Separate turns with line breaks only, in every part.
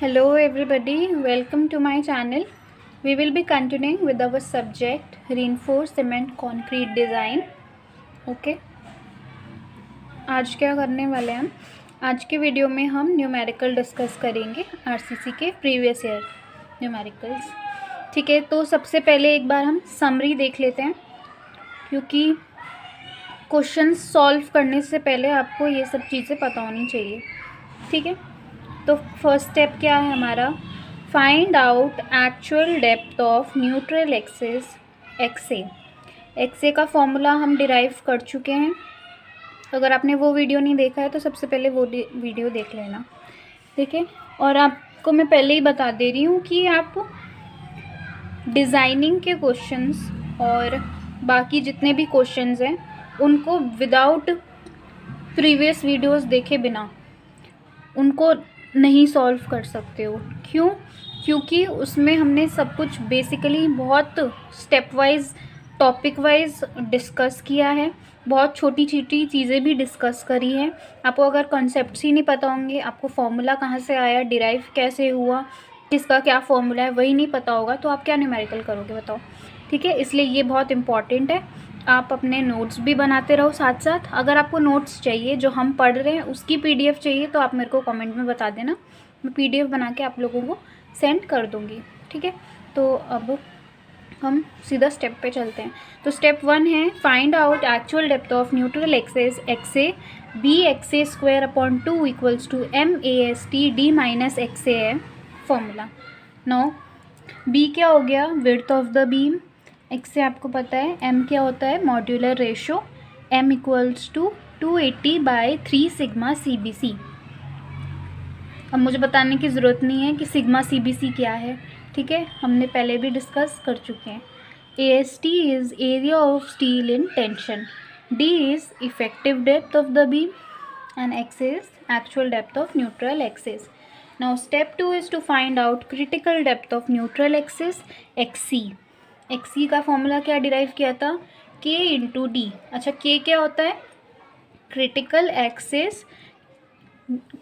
Hello everybody, welcome to my channel. We will be continuing with our subject reinforced cement concrete design. Okay. आज क्या करने वाले हैं हम? आज के वीडियो में हम न्यूमेरिकल डिस्कस करेंगे आरसीसी के प्रीवियस ईयर न्यूमेरिकल्स। ठीक है, तो सबसे पहले एक बार हम समरी देख लेते हैं, क्योंकि क्वेश्चन सॉल्व करने से पहले आपको ये सब चीज़ें पता होनी चाहिए। ठीक है, तो फर्स्ट स्टेप क्या है हमारा? Find out actual depth of neutral axis X A. X A का फॉर्मूला हम डिराइव कर चुके हैं। अगर आपने वो वीडियो नहीं देखा है तो सबसे पहले वो वीडियो देख लेना। ठीक है, और आपको मैं पहले ही बता दे रही हूँ कि आप डिज़ाइनिंग के क्वेश्चंस और बाकी जितने भी क्वेश्चंस हैं उनको विदाउट प्रीवियस वीडियोस देखे बिना उनको नहीं सॉल्व कर सकते हो। क्यों? क्योंकि उसमें हमने सब कुछ बेसिकली बहुत step wise topic wise discuss किया है, बहुत छोटी छोटी चीज़ें भी डिस्कस करी हैं। आपको अगर कॉन्सेप्ट्स ही नहीं पता होंगे, आपको फॉर्मूला कहाँ से आया, डिराइव कैसे हुआ, किसका क्या फॉर्मूला है, वही नहीं पता होगा तो आप क्या न्यूमेरिकल करोगे बताओ। ठीक है, इसलिए ये बहुत इंपॉर्टेंट है। आप अपने नोट्स भी बनाते रहो साथ साथ। अगर आपको नोट्स चाहिए जो हम पढ़ रहे हैं उसकी पीडीएफ चाहिए तो आप मेरे को कमेंट में बता देना, मैं पीडीएफ बना के आप लोगों को सेंड कर दूँगी। ठीक है, तो अब हम सीधा स्टेप पे चलते हैं। तो स्टेप 1 है find out actual depth of neutral axis X A B X A square upon 2 equals to M A S T D minus X A है फॉर्मूला। नो, बी क्या हो गया? Width of the beam. X से आपको पता है एम क्या होता है? Modular ratio. M equals to 280/3 sigma CBC। अब मुझे बताने की ज़रूरत नहीं है कि सिग्मा CBC क्या है। ठीक है, हमने पहले भी डिस्कस कर चुके हैं। AST is area of steel in tension, D is effective depth of the beam and X is actual depth of neutral axis. Now step 2 is to find out critical depth of neutral axis XC. XC का formula क्या derive किया था? K into D. अच्छा, K क्या होता है?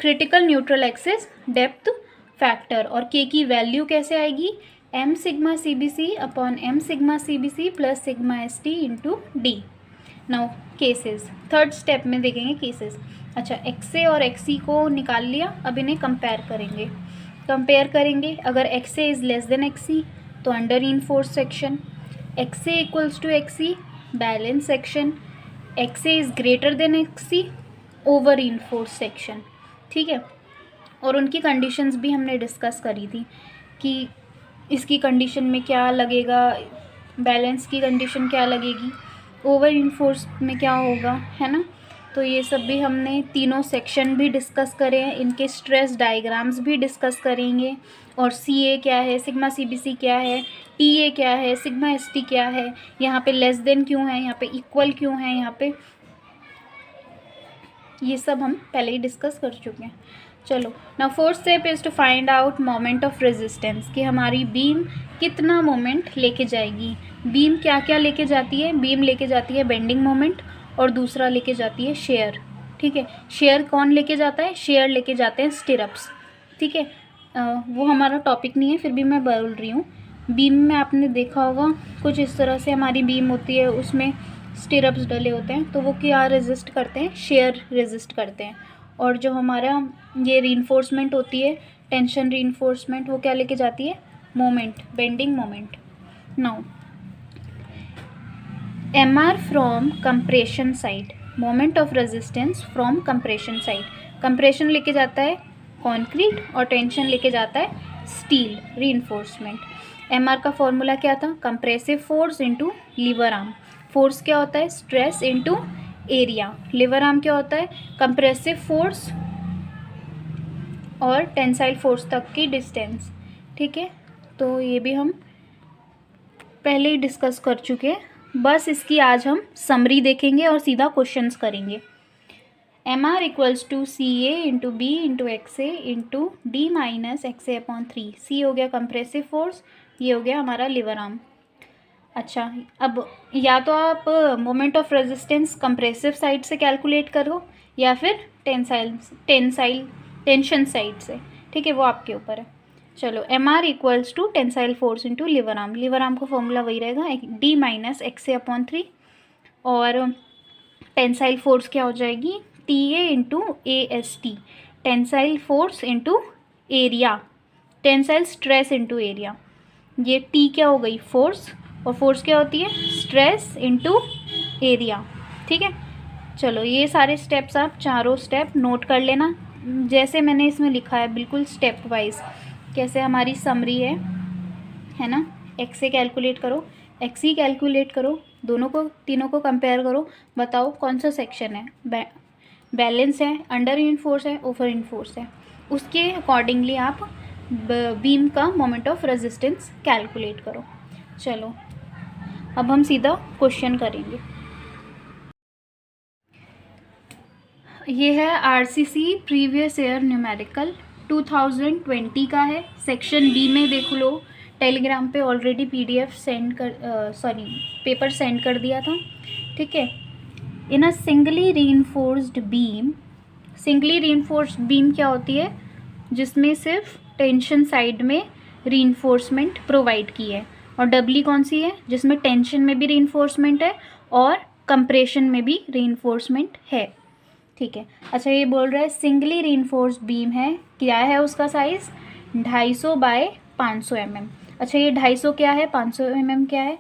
Critical neutral axis depth factor. और K की वैल्यू कैसे आएगी? M sigma CBC upon M sigma CBC plus sigma ST into D. Now cases, third step में देखेंगे केसेस। अच्छा, XA और XC को निकाल लिया, अब इन्हें कंपेयर करेंगे। अगर XA is less than XC तो under reinforced section, XA equals to XC balance section, XA is greater than XC over reinforced section. ठीक है, और उनकी कंडीशंस भी हमने डिस्कस करी थी कि इसकी कंडीशन में क्या लगेगा, बैलेंस की कंडीशन क्या लगेगी, ओवर रीइंफोर्स्ड में क्या होगा, है ना। तो ये सब भी हमने तीनों सेक्शन भी डिस्कस करे हैं, इनके स्ट्रेस डायग्राम्स भी डिस्कस करेंगे। और CA क्या है, सिग्मा CBC क्या है, TA क्या है, सिग्मा ST क्या है, यहाँ पे लेस देन क्यों है, यहाँ पे इक्वल क्यों है, यहाँ पे ये सब हम पहले ही डिस्कस कर चुके हैं। चलो, now fourth step is to find out moment of resistance, कि हमारी बीम कितना मोमेंट लेके जाएगी। बीम क्या क्या लेके जाती है? बीम लेके जाती है बेंडिंग मोमेंट और दूसरा लेके जाती है शेयर। ठीक है, शेयर कौन लेके जाता है? शेयर लेके जाते हैं स्टिरप्स। ठीक है, वो हमारा टॉपिक नहीं है, फिर भी मैं बोल रही हूँ। बीम में आपने देखा होगा कुछ इस तरह से हमारी बीम होती है, उसमें स्टिरप्स डले होते हैं, तो वो क्या रेजिस्ट करते हैं? शेयर रेजिस्ट करते हैं। और जो हमारा ये रीइंफोर्समेंट होती है, टेंशन रीइंफोर्समेंट, वो क्या लेके जाती है? Moment, bending moment. Now MR from compression side, moment of resistance from compression side. Compression लेके जाता है कंक्रीट और टेंशन लेके जाता है स्टील रीइंफोर्समेंट। MR का फॉर्मूला क्या था? Compressive force into lever arm. Force क्या होता है? Stress into area. Lever arm क्या होता है? कंप्रेसिव फोर्स और टेंसाइल फोर्स तक की डिस्टेंस। ठीक है, तो ये भी हम पहले ही डिस्कस कर चुके हैं, बस इसकी आज हम समरी देखेंगे और सीधा क्वेश्चंस करेंगे। MR equals to CA into B into XA into D minus XA upon 3। C हो गया कंप्रेसिव फोर्स, ये हो गया हमारा लीवर आर्म। अच्छा, अब या तो आप moment of resistance compressive side से कैलकुलेट करो या फिर टेंशन साइड से। ठीक है, वो आपके ऊपर है। चलो, M R equals to tensile force into lever arm. Lever arm का फॉर्मूला वही रहेगा, D minus X A upon 3, और टेंसाइल फोर्स क्या हो जाएगी, T A into A S T, tensile force into area, tensile stress into area. ये T क्या हो गई, फोर्स, और फोर्स क्या होती है, स्ट्रेस इंटू एरिया। ठीक है, चलो ये सारे स्टेप्स आप चारों स्टेप नोट कर लेना, जैसे मैंने इसमें लिखा है बिल्कुल स्टेप वाइज। कैसे हमारी समरी है ना, एक्स से कैलकुलेट करो, एक्स ही कैलकुलेट करो, दोनों को, तीनों को कंपेयर करो, बताओ कौन सा सेक्शन है, बैलेंस है, अंडर इनफोर्स है, ओवर इनफोर्स है, उसके अकॉर्डिंगली आप बीम का मोमेंट ऑफ रेजिस्टेंस कैलकुलेट करो। चलो अब हम सीधा क्वेश्चन करेंगे। ये है आरसीसी प्रीवियस ईयर न्यूमेरिकल 2020 का है, सेक्शन बी में देख लो, टेलीग्राम पे ऑलरेडी पीडीएफ सेंड कर, पेपर सेंड कर दिया था। ठीक है, in a singly reinforced beam, singly reinforced beam क्या होती है, जिसमें सिर्फ टेंशन साइड में रीइंफोर्समेंट प्रोवाइड की है, और डबली कौन सी है, जिसमें टेंशन में भी रीइंफोर्समेंट है और कंप्रेशन में भी रीइंफोर्समेंट है। ठीक है, अच्छा ये बोल रहा है सिंगली रीइंफोर्स्ड बीम है, क्या है उसका साइज़ 250 बाय 500 mm। अच्छा ये 250 क्या है, 500 mm क्या है,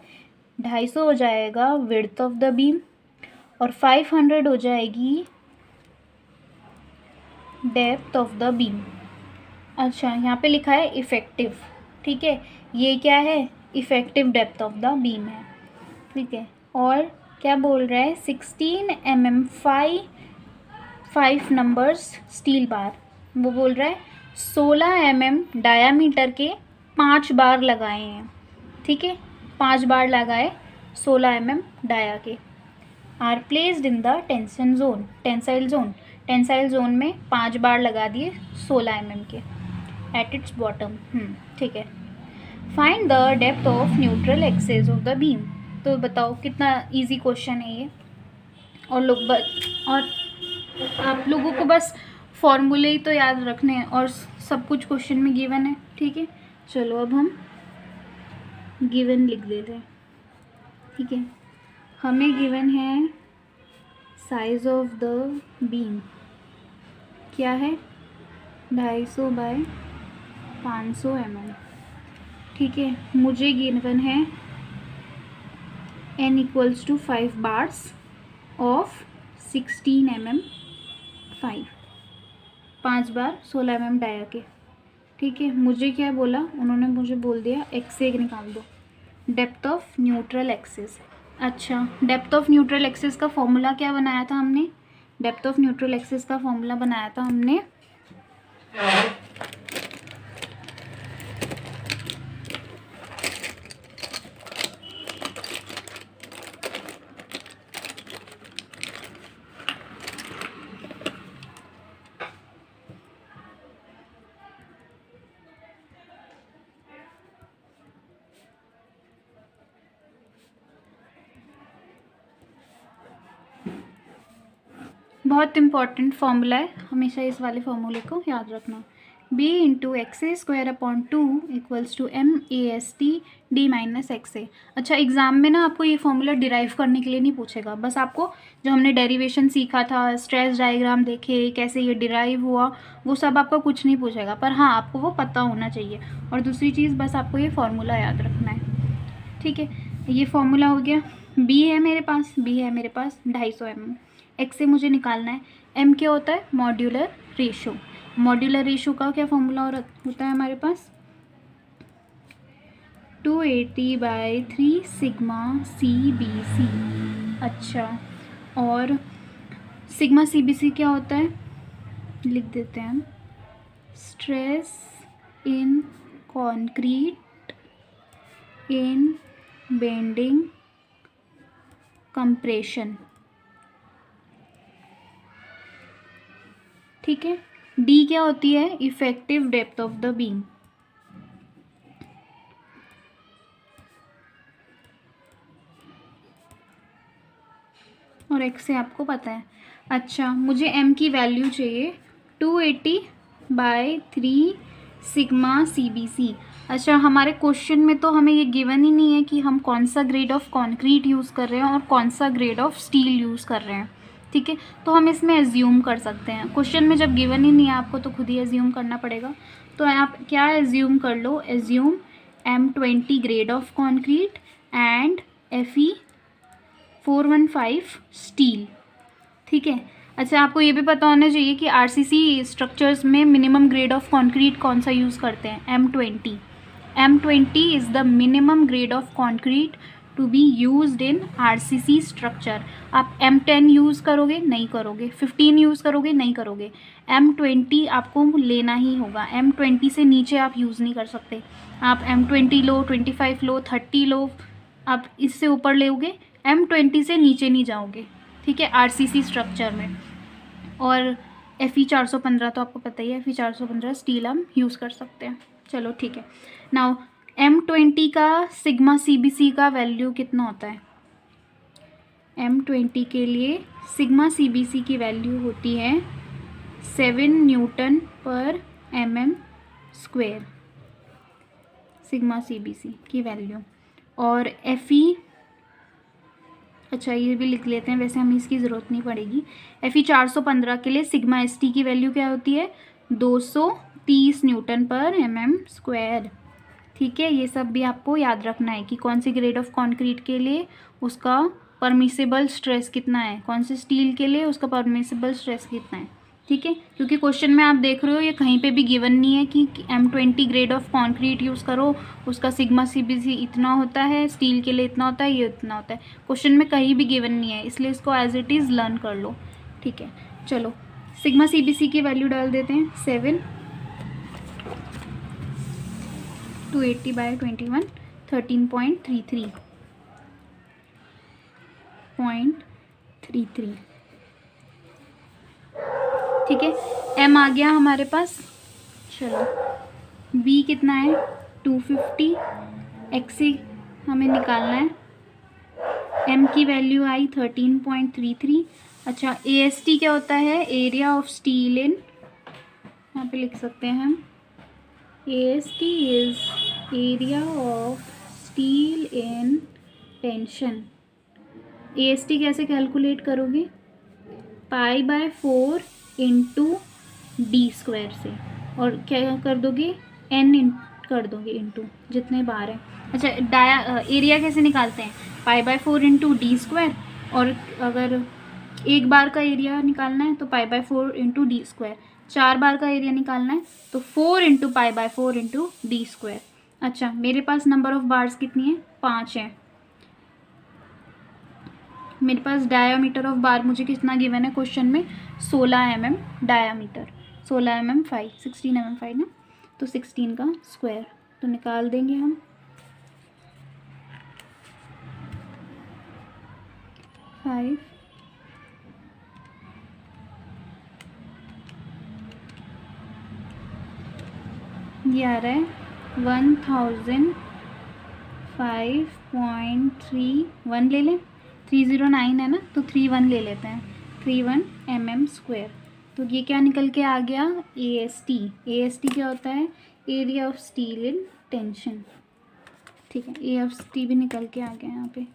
250 हो जाएगा विड्थ ऑफ द बीम, और 500 हो जाएगी डेप्थ ऑफ द बीम। अच्छा यहाँ पे लिखा है इफ़ेक्टिव, ठीक है, ये क्या है, effective depth of the beam है। ठीक है, और क्या बोल रहा है 16 mm 5 नंबर्स स्टील बार, वो बोल रहा है 16 mm डायामीटर के 5 बार लगाए हैं। ठीक है, 5 बार लगाए 16 mm डाया के, are placed in the tension zone, tensile zone, tensile zone में 5 बार लगा दिए 16 mm के एट इट्स बॉटम। ठीक है, find the depth of neutral axis of the beam. तो बताओ कितना इजी क्वेश्चन है ये, और और आप लोगों को बस फॉर्मूले ही तो याद रखने हैं, और सब कुछ क्वेश्चन में गिवन है। ठीक है, चलो अब हम गिवन लिख देते हैं। ठीक है, हमें गिवन है साइज ऑफ द बीम क्या है, 250 बाय 500 mm। ठीक है, मुझे गिवन है n equals to 5 bars of 16 mm 5 bar 16 mm dia के। ठीक है, मुझे क्या बोला उन्होंने, मुझे बोल दिया एक्स एक निकाल दो, डेप्थ ऑफ न्यूट्रल एक्सिस। अच्छा, डेप्थ ऑफ न्यूट्रल एक्सिस का फॉर्मूला क्या बनाया था हमने, डेप्थ ऑफ न्यूट्रल एक्सिस का फॉर्मूला बनाया था हमने बहुत इंपॉर्टेंट फॉर्मूला है, हमेशा इस वाले फॉर्मूले को याद रखना, b into X A square upon 2 equals to M A S T D minus X A. अच्छा, एग्जाम में ना आपको ये फॉर्मूला डिराइव करने के लिए नहीं पूछेगा, बस आपको जो हमने डेरिवेशन सीखा था, स्ट्रेस डायग्राम देखे, कैसे ये डिराइव हुआ, वो सब आपका कुछ नहीं पूछेगा, पर हाँ आपको वो पता होना चाहिए। और दूसरी चीज़, बस आपको ये फॉर्मूला याद रखना है। ठीक है, ये फॉर्मूला हो गया, b है मेरे पास, 250 mm, एक्स से मुझे निकालना है, m क्या होता है, मॉड्यूलर रेशो। मॉड्यूलर रेशो का क्या फॉर्मूला होता है हमारे पास, 280/3 सिग्मा CBC। अच्छा, और सिग्मा CBC क्या होता है, लिख देते हैं हम, stress in concrete in bending compression. ठीक है, डी क्या होती है, effective depth of the beam. और एक्स से आपको पता है। अच्छा, मुझे एम की वैल्यू चाहिए 280 बाय 3 सिग्मा CBC। अच्छा, हमारे क्वेश्चन में तो हमें ये गिवन ही नहीं है कि हम कौन सा ग्रेड ऑफ कंक्रीट यूज़ कर रहे हैं और कौन सा ग्रेड ऑफ स्टील यूज़ कर रहे हैं, ठीक है। तो हम इसमें एज्यूम कर सकते हैं। क्वेश्चन में जब गिवन ही नहीं है आपको तो खुद ही एज्यूम करना पड़ेगा। तो आप क्या एज्यूम कर लो, assume M20 grade of concrete and Fe 415 steel, ठीक है। अच्छा, आपको ये भी पता होना चाहिए कि RCC स्ट्रक्चर्स में मिनिमम ग्रेड ऑफ कंक्रीट कौन सा यूज़ करते हैं, M20। M20 is the minimum grade of concrete to be used in RCC structure. आप M10 यूज़ करोगे, नहीं करोगे, 15 यूज़ करोगे, नहीं करोगे, M20 आपको लेना ही होगा। M20 से नीचे आप यूज़ नहीं कर सकते। आप M20 लो, 25 लो, 30 लो, आप इससे ऊपर लोगे, M20 से नीचे नहीं जाओगे, ठीक है, RCC स्ट्रक्चर में। और Fe 415 तो आपको पता ही है, Fe 415 स्टील हम यूज़ कर सकते हैं। चलो ठीक है। नाउ M20 का सिग्मा CBC का वैल्यू कितना होता है? M20 के लिए सिग्मा CBC की वैल्यू होती है 7 न्यूटन पर mm², सिग्मा CBC की वैल्यू। और Fe, अच्छा ये भी लिख लेते हैं, वैसे हमें इसकी ज़रूरत नहीं पड़ेगी। Fe 415 के लिए सिग्मा ST की वैल्यू क्या होती है? 230 न्यूटन पर mm², ठीक है। ये सब भी आपको याद रखना है कि कौन सी ग्रेड ऑफ कंक्रीट के लिए उसका परमिसिबल स्ट्रेस कितना है, कौन से स्टील के लिए उसका परमिसिबल स्ट्रेस कितना है, ठीक है। क्योंकि क्वेश्चन में आप देख रहे हो ये कहीं पे भी गिवन नहीं है कि M20 grade of concrete use करो, उसका सिग्मा CBC इतना होता है, स्टील के लिए इतना होता है, ये इतना होता है। क्वेश्चन में कहीं भी गिवन नहीं है, इसलिए इसको एज इट इज़ लर्न कर लो, ठीक है। चलो सिग्मा CBC की वैल्यू डाल देते हैं 7 280 बाय 21 13.33, ठीक है। M आ गया हमारे पास। चलो B कितना है? 250, XC हमें निकालना है। M की वैल्यू आई 13.33। अच्छा, AST क्या होता है? एरिया ऑफ स्टील इन, यहाँ पे लिख सकते हैं हम, AST is area of steel in tension. AST कैसे कैलकुलेट करोगे? π/4 इंटू D² से, और क्या कर दोगे? N कर दोगे इंटू जितने बार है। अच्छा, एरिया कैसे निकालते हैं? π/4 इंटू D², और अगर एक बार का एरिया निकालना है तो π/4 इंटू D², 4 बार का एरिया निकालना है तो 4 इंटू π/4 इंटू D²। अच्छा, मेरे पास नंबर ऑफ बार्स कितनी है? 5 है। मेरे पास डायामीटर ऑफ बार मुझे कितना गिवन है क्वेश्चन में? 16 mm डायामीटर, 16 mm 5, 16 mm 5 ना, तो 16 का स्क्वायर तो निकाल देंगे हम। 5 ये आ रहा है 1005.31 ले लें, 309 है ना, तो 31 ले लेते हैं, 31 mm²। तो ये क्या निकल के आ गया? AST। AST क्या होता है? Area of steel in tension, ठीक है। AST भी निकल के आ गया यहाँ पे।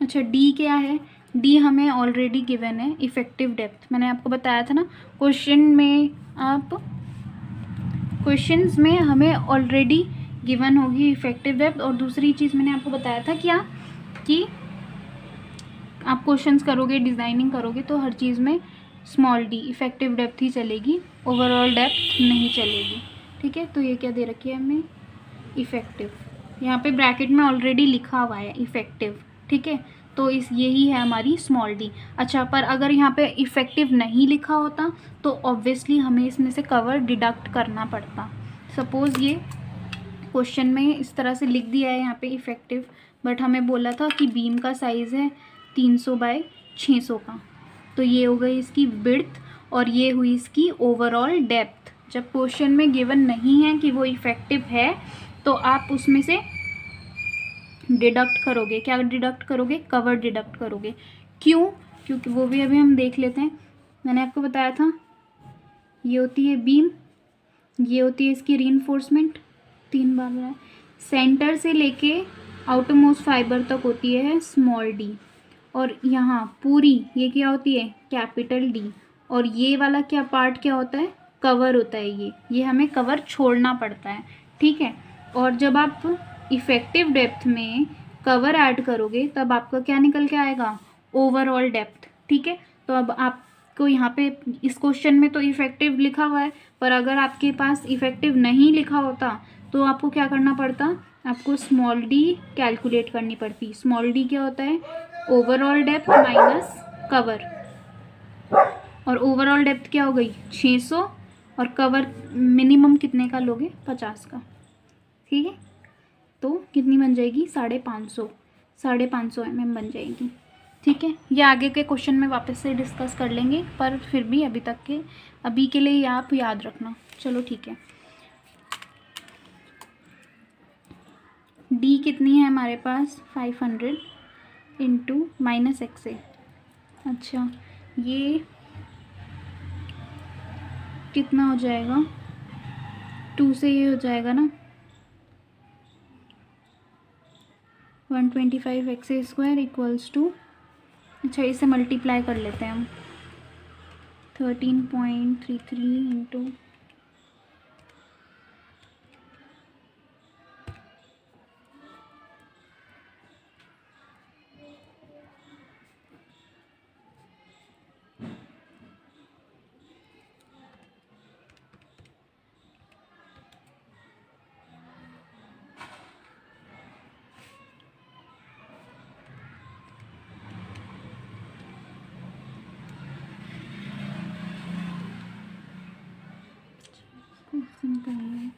अच्छा, D क्या है? D हमें ऑलरेडी गिवन है, इफेक्टिव डेप्थ। मैंने आपको बताया था ना क्वेश्चन में, क्वेश्चंस में हमें ऑलरेडी गिवन होगी इफेक्टिव डेप्थ। और दूसरी चीज़ मैंने आपको बताया था क्या, कि आप क्वेश्चंस करोगे, डिज़ाइनिंग करोगे तो हर चीज़ में स्मॉल d इफेक्टिव डेप्थ ही चलेगी, ओवरऑल डेप्थ नहीं चलेगी, ठीक है। तो ये क्या दे रखी है हमें? इफेक्टिव। यहाँ पे ब्रैकेट में ऑलरेडी लिखा हुआ है इफेक्टिव, ठीक है। तो यही है हमारी स्मॉल d। अच्छा, पर अगर यहाँ पे इफेक्टिव नहीं लिखा होता तो ऑब्वियसली हमें इसमें से कवर डिडक्ट करना पड़ता। सपोज़ ये क्वेश्चन में इस तरह से लिख दिया है यहाँ पे इफेक्टिव, बट हमें बोला था कि बीम का साइज़ है 300 बाय 600 का, तो ये हो गई इसकी विड्थ और ये हुई इसकी ओवरऑल डेप्थ। जब क्वेश्चन में गिवन नहीं है कि वो इफेक्टिव है तो आप उसमें से डिडक्ट करोगे। क्या डिडक्ट करोगे? कवर डिडक्ट करोगे। क्यों? क्योंकि वो भी अभी हम देख लेते हैं। मैंने आपको बताया था, ये होती है बीम, ये होती है इसकी रीइंफोर्समेंट, 3 बार है। सेंटर से लेके आउटरमोस्ट फाइबर तक होती है स्मॉल डी, और यहाँ पूरी ये क्या होती है कैपिटल डी, और ये वाला क्या पार्ट क्या होता है, कवर होता है। ये हमें कवर छोड़ना पड़ता है, ठीक है। और जब आप इफ़ेक्टिव डेप्थ में कवर ऐड करोगे तब आपका क्या निकल के आएगा, ओवरऑल डेप्थ, ठीक है। तो अब आपको यहाँ पे इस क्वेश्चन में तो इफ़ेक्टिव लिखा हुआ है, पर अगर आपके पास इफ़ेक्टिव नहीं लिखा होता तो आपको क्या करना पड़ता, आपको स्मॉल डी कैलकुलेट करनी पड़ती। स्मॉल डी क्या होता है, ओवरऑल डेप्थ माइनस कवर, और ओवरऑल डेप्थ क्या हो गई 600, और कवर मिनिमम कितने का लोगे, 50 का, ठीक है। तो कितनी बन जाएगी, 550 mm बन जाएगी, ठीक है। ये आगे के क्वेश्चन में वापस से डिस्कस कर लेंगे, पर फिर भी अभी के लिए आप याद रखना। चलो ठीक है। डी कितनी है हमारे पास, 500 इंटू -XA। अच्छा, ये कितना हो जाएगा, 2 से ये हो जाएगा ना 125 XA² इक्वल्स टू, अच्छा इसे मल्टीप्लाई कर लेते हैं हम, 13.33 इंटू सिंपल है।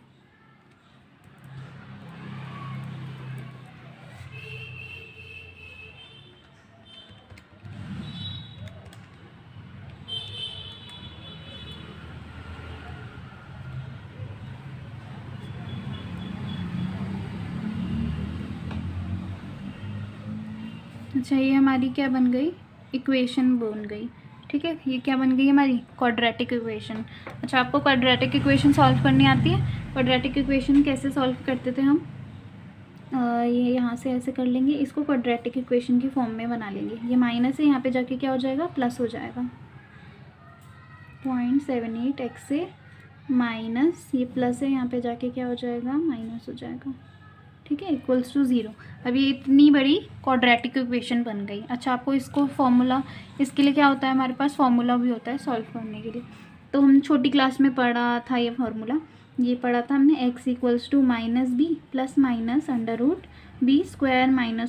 अच्छा, ये हमारी क्या बन गई, इक्वेशन बन गई, ठीक है। ये क्या बन गई हमारी, क्वाड्रेटिक इक्वेशन। अच्छा, आपको क्वाड्रेटिक इक्वेशन सॉल्व करनी आती है। क्वाड्रेटिक इक्वेशन कैसे सॉल्व करते थे हम, ये यहाँ से ऐसे कर लेंगे, इसको क्वाड्रेटिक इक्वेशन की फॉर्म में बना लेंगे। ये माइनस है, यहाँ पे जाके क्या हो जाएगा, प्लस हो जाएगा, 0.78 XA माइनस ये प्लस है, यहाँ पे जाके क्या हो जाएगा, माइनस हो जाएगा, ठीक है, इक्वल्स टू 0। अब ये इतनी बड़ी क्वाड्रेटिक इक्वेशन बन गई। अच्छा, आपको इसको फॉर्मूला, इसके लिए क्या होता है, हमारे पास फॉर्मूला भी होता है सॉल्व करने के लिए। तो हम छोटी क्लास में पढ़ा था ये फार्मूला, ये पढ़ा था हमने, x equals to -b plus minus √b² -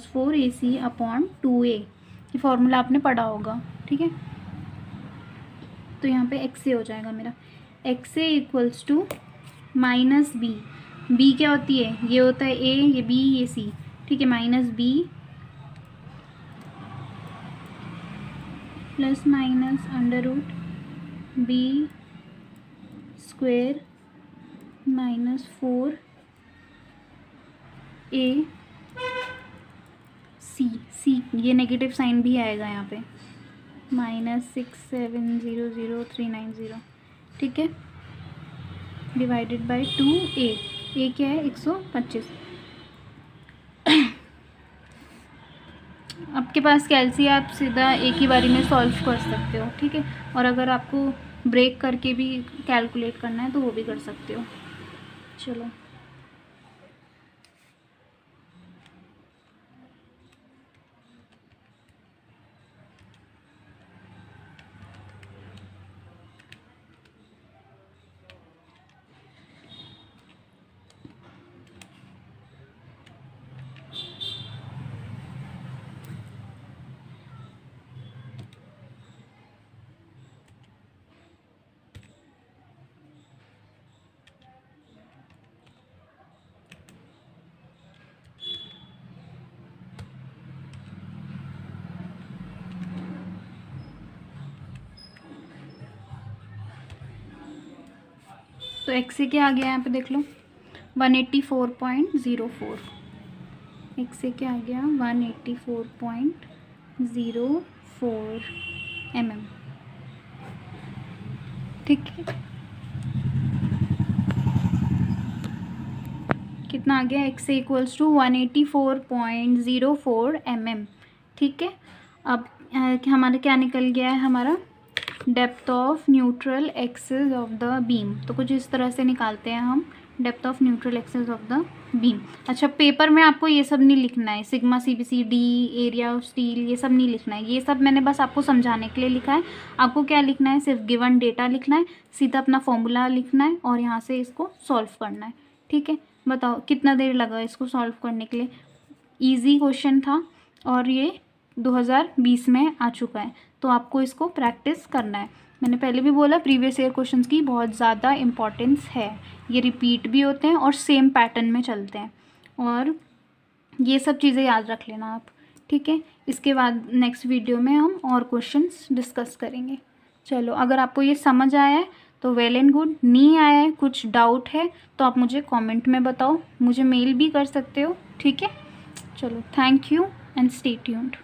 4ac/2a। ये फार्मूला आपने पढ़ा होगा, ठीक है। तो यहाँ पे XA हो जाएगा मेरा, XA equals to -b, b क्या होती है, ये होता है a, ये b, ये c, ठीक है, -b plus minus √b² -4ac, ये नेगेटिव साइन भी आएगा यहाँ पे, -6700390, ठीक है, डिवाइडेड बाय 2a। a क्या है, 125। आपके पास कैलसी, आप सीधा एक ही बारी में सॉल्व कर सकते हो, ठीक है। और अगर आपको ब्रेक करके भी कैलकुलेट करना है तो वो भी कर सकते हो। चलो, तो x से क्या आ गया यहाँ पे देख लो, 184.04। x से क्या आ गया, 184.04 mm, ठीक है, कितना आ गया, x इक्वल्स टू 184.04 mm। ठीक है, अब हमारा क्या निकल गया है, हमारा depth of neutral axis of the beam. तो कुछ इस तरह से निकालते हैं हम depth of neutral axis of the beam. अच्छा, पेपर में आपको ये सब नहीं लिखना है, sigma CBCD, area of steel, ये सब नहीं लिखना है। ये सब मैंने बस आपको समझाने के लिए लिखा है। आपको क्या लिखना है, सिर्फ गिवन डेटा लिखना है, सीधा अपना फॉर्मूला लिखना है और यहाँ से इसको सॉल्व करना है। ठीक है, बताओ कितना देर लगा इसको सॉल्व करने के लिए। ईजी क्वेश्चन था और ये 2020 में आ चुका है, तो आपको इसको प्रैक्टिस करना है। मैंने पहले भी बोला, प्रीवियस ईयर क्वेश्चंस की बहुत ज़्यादा इम्पॉर्टेंस है। ये रिपीट भी होते हैं और सेम पैटर्न में चलते हैं, और ये सब चीज़ें याद रख लेना आप। ठीक है, इसके बाद नेक्स्ट वीडियो में हम और क्वेश्चंस डिस्कस करेंगे। चलो, अगर आपको ये समझ आया है तो वेल एंड गुड, नहीं आया है, कुछ डाउट है तो आप मुझे कमेंट में बताओ, मुझे मेल भी कर सकते हो। ठीक है, चलो, thank you and stay tuned.